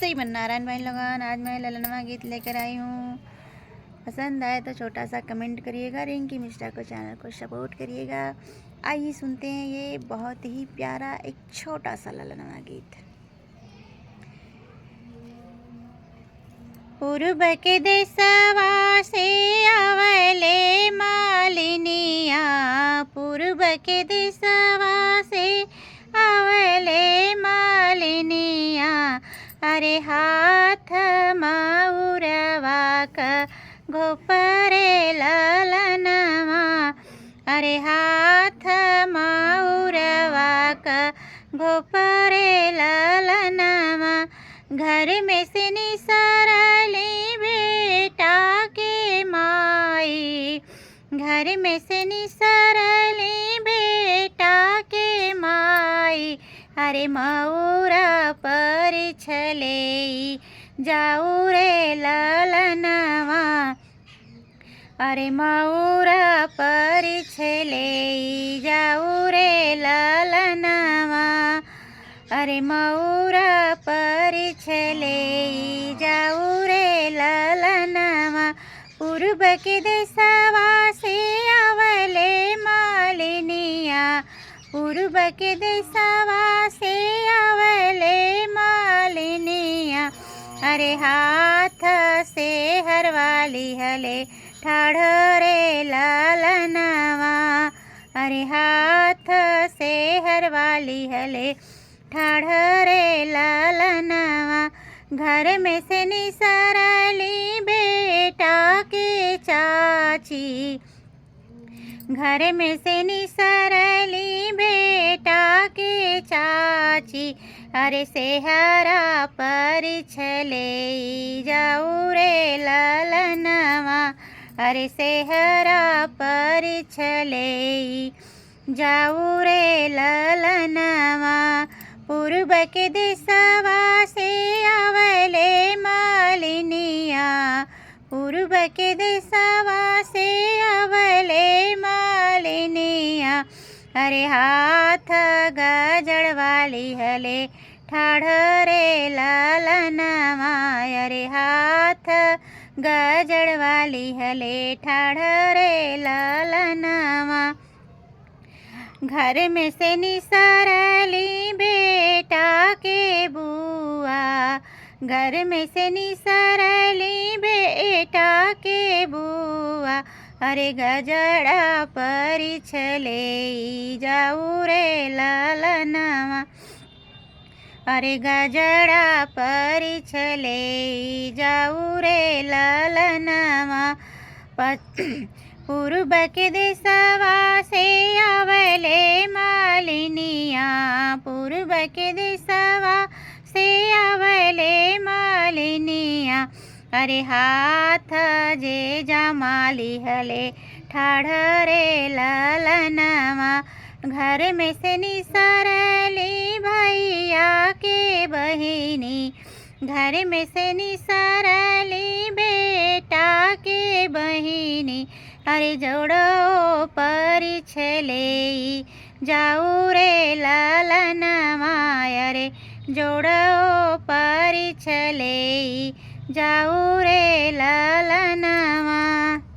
श्रीमन नारायण भाई लगन। आज मैं ललनवा गीत लेकर आई हूँ। पसंद आए तो छोटा सा कमेंट करिएगा, रिंकी मिश्रा को चैनल को सपोर्ट करिएगा। आइए सुनते हैं ये बहुत ही प्यारा एक छोटा सा ललनवा गीत। पूर्व के देशवा से आवले मालिनिया, पूर्व के देशवा से आवले मालिनिया। अरे हाथ माउरवा का घोपरे ललनवा, अरे हाथ माउरवा का घोपरे ललनवा। घर में से निसरली बेटा के माई, घर में से निसरली बेटा के माई। अरे मऊरा पर छले जाऊ रे ललनवा, अरे मऊरा पर छले जाऊ रे ललनवा, अरे मऊरा पर छले जाऊ रे ललनवा। पूर्व के देशवा से आवले मालिनिया, पूर्व के देशवा से आवले मालिनिया। अरे हाथ से हरवाली हले ठाढ़ रे ललनवा, अरे हाथ से हरवाली हले ठाढ़ रे ललनवा। घर में से निसरली बेटा के चाची, घर में से निसरली बेटा के चाची। अरे सेहरा पर छले जाऊ रे ललनवा, अरे सेहरा पर छले जाऊ रे ललनवा। पूर्व के देशवा से आवले मालिनिया, पूर्व के देशवा से आवले मालिनिया। अरे हाथ गजड़ वाली हले ठाढ़ रे ललनवा, अरे हाथ गजड़ वाली हले ठाढ़ रे ललनवा। घर में से निसरली बेटा के बुआ, घर में से निसरली बेटा के बुआ। अरे गजड़ा पर छले जाऊ रे ललनवा, अरे गजड़ा पर छले जाऊ रे ललनवा। पूर्व के देशवा से आवले मालिनिया, पूर्व के देशवा से आवले मालिनिया। अरे हाथ जे जमाली हले ठाढ़ रे ललनवा। घर में से निसरली भैया के बहिनी, घर में से निसरली बेटा के बहिनी। अरे जोड़ो पर छले जाऊ रे ललनवा, अरे जोड़ो पर छले जाऊ रे ललनवा।